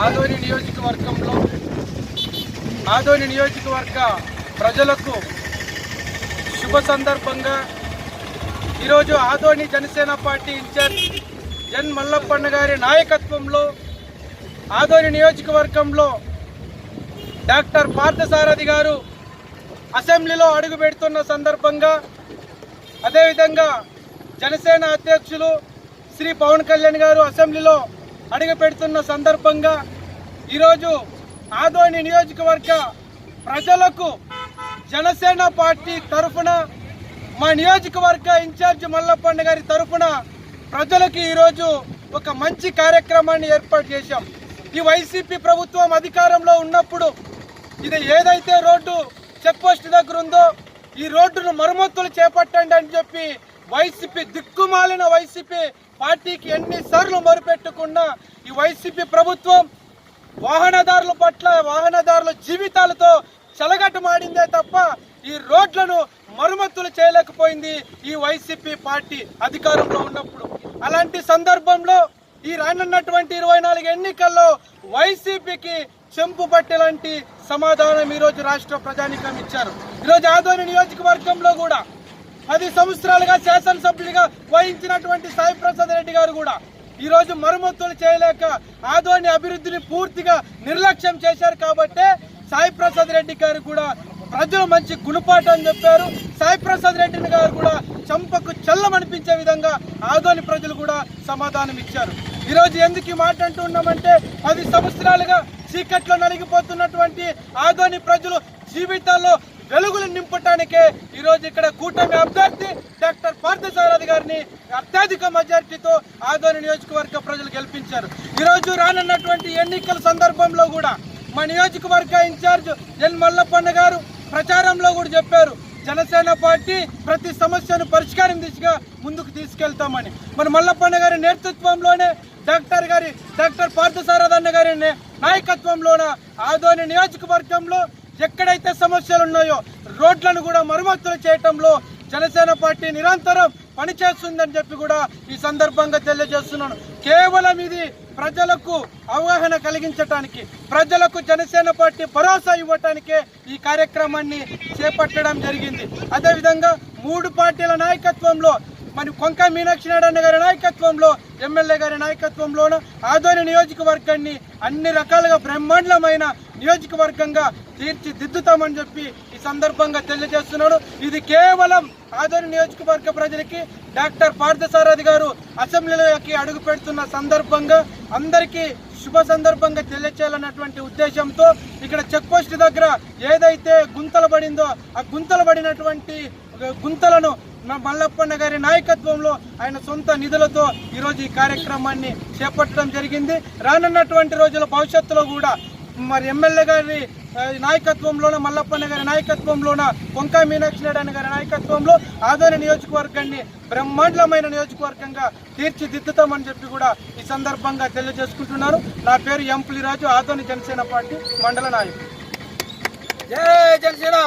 ఆదోని నియోజకవర్గ ప్రజలకు శుభ సందర్భంగా ఈరోజు ఆదోని జనసేన పార్టీ ఇన్ఛార్జ్ ఎన్ మల్లప్పన్న గారి నాయకత్వంలో ఆదోని నియోజకవర్గంలో డాక్టర్ పార్థసారథి గారు అసెంబ్లీలో అడుగు పెడుతున్న సందర్భంగా, అదేవిధంగా జనసేన అధ్యక్షులు శ్రీ పవన్ కళ్యాణ్ గారు అసెంబ్లీలో అడుగు పెడుతున్న సందర్భంగా ఈరోజు ఆదోని నియోజకవర్గ ప్రజలకు జనసేన పార్టీ తరఫున మా నియోజకవర్గ ఇన్ఛార్జ్ మల్లప్పన్న గారి తరఫున ప్రజలకు ఈరోజు ఒక మంచి కార్యక్రమాన్ని ఏర్పాటు చేశాం. ఈ వైసీపీ ప్రభుత్వం అధికారంలో ఉన్నప్పుడు ఇది ఏదైతే రోడ్డు చెక్ పోస్ట్ దగ్గర ఉందో ఈ రోడ్డును మరమ్మతులు చేపట్టండి అని చెప్పి వైసీపీ దిక్కుమాలిన వైసీపీ పార్టీకి ఎన్నిసార్లు మొరుపెట్టుకున్నా ఈ వైసీపీ ప్రభుత్వం వాహనదారుల పట్ల వాహనదారుల జీవితాలతో చెలగట్టుమాడిందే తప్ప ఈ రోడ్లను మరమ్మతులు చేయలేకపోయింది ఈ వైసీపీ పార్టీ అధికారంలో ఉన్నప్పుడు. అలాంటి సందర్భంలో ఈ రానున్నటువంటి 24 ఎన్నికల్లో వైసీపీకి చెంపు పట్టేలాంటి సమాధానం ఈరోజు రాష్ట్ర ప్రజానీకం ఇచ్చారు. ఈరోజు ఆదోని నియోజకవర్గంలో కూడా 10 సంవత్సరాలుగా శాసనసభ్యుడిగా వహించినటువంటి సాయి ప్రసాద్ రెడ్డి గారు కూడా ఈరోజు మరమ్మతులు చేయలేక ఆదోని అభివృద్ధిని పూర్తిగా నిర్లక్ష్యం చేశారు. కాబట్టి సాయి ప్రసాద్ రెడ్డి గారు కూడా ప్రజలు మంచి గుణపాఠం చెప్పారు. సాయి ప్రసాద్ రెడ్డి గారు కూడా చంపకు చల్లమనిపించే విధంగా ఆదోని ప్రజలు కూడా సమాధానం ఇచ్చారు. ఈరోజు ఎందుకు ఈ మాట అంటున్నామంటే 10 సంవత్సరాలుగా చీకట్లో నలిగిపోతున్నటువంటి ఆదోని ప్రజలు జీవితాల్లో వెలుగులు నింపటానికే ఈరోజు ఇక్కడ కూటమి అభ్యర్థి డాక్టర్ పార్థసారథి గారిని అత్యధిక మెజార్టీతో ఆదోని నియోజకవర్గ ప్రజలు గెలిపించారు. ఈరోజు రానున్నటువంటి ఎన్నికల సందర్భంలో కూడా మా నియోజకవర్గ ఇన్ఛార్జ్ ఎన్ మల్లప్పన్న గారు ప్రచారంలో కూడా చెప్పారు, జనసేన పార్టీ ప్రతి సమస్యను పరిష్కారం దిశగా ముందుకు తీసుకెళ్తామని. మన మల్లప్పన్న గారి నేతృత్వంలోనే డాక్టర్ పార్థసారథి అన్న గారి నాయకత్వంలోన ఆదోని నియోజకవర్గంలో ఎక్కడైతే సమస్యలు ఉన్నాయో రోడ్లను కూడా మరమ్మతులు చేయటంలో జనసేన పార్టీ నిరంతరం పనిచేస్తుందని చెప్పి కూడా ఈ సందర్భంగా తెలియజేస్తున్నాను. కేవలం ఇది ప్రజలకు అవగాహన కలిగించడానికి, ప్రజలకు జనసేన పార్టీ భరోసా ఇవ్వటానికే ఈ కార్యక్రమాన్ని చేపట్టడం జరిగింది. అదేవిధంగా 3 పార్టీల నాయకత్వంలో మరి కొంక మీనాక్షి నాయుడు అన్న గారి నాయకత్వంలో, ఎమ్మెల్యే గారి నాయకత్వంలోనూ ఆదోని నియోజకవర్గాన్ని అన్ని రకాలుగా బ్రహ్మాండమైన నియోజకవర్గంగా తీర్చిదిద్దుతామని చెప్పి ఈ సందర్భంగా తెలియజేస్తున్నాడు. ఇది కేవలం ఆదోని నియోజకవర్గ ప్రజలకి డాక్టర్ పార్థసారథి గారు అసెంబ్లీలోకి అడుగు పెడుతున్న సందర్భంగా అందరికీ శుభ సందర్భంగా తెలియచేయాలన్నటువంటి ఉద్దేశంతో ఇక్కడ చెక్ పోస్ట్ దగ్గర ఏదైతే గుంతలు పడిందో ఆ గుంతలు పడినటువంటి గుంతలను మల్లప్పన్న గారి నాయకత్వంలో ఆయన సొంత నిధులతో ఈరోజు ఈ కార్యక్రమాన్ని చేపట్టడం జరిగింది. రానున్నటువంటి రోజుల భవిష్యత్తులో కూడా మరి ఎమ్మెల్యే గారి నాయకత్వంలోన, మల్లప్పన్న గారి నాయకత్వంలోన, కొంక మీనాక్షి నాయుడు గారి నాయకత్వంలో ఆదోని నియోజకవర్గాన్ని బ్రహ్మాండమైన నియోజకవర్గంగా తీర్చిదిద్దుతామని చెప్పి కూడా ఈ సందర్భంగా తెలియజేసుకుంటున్నారు. నా పేరు ఎం పులిరాజు, ఆదోని జనసేన పార్టీ మండల నాయకుడు. జై జనసేన.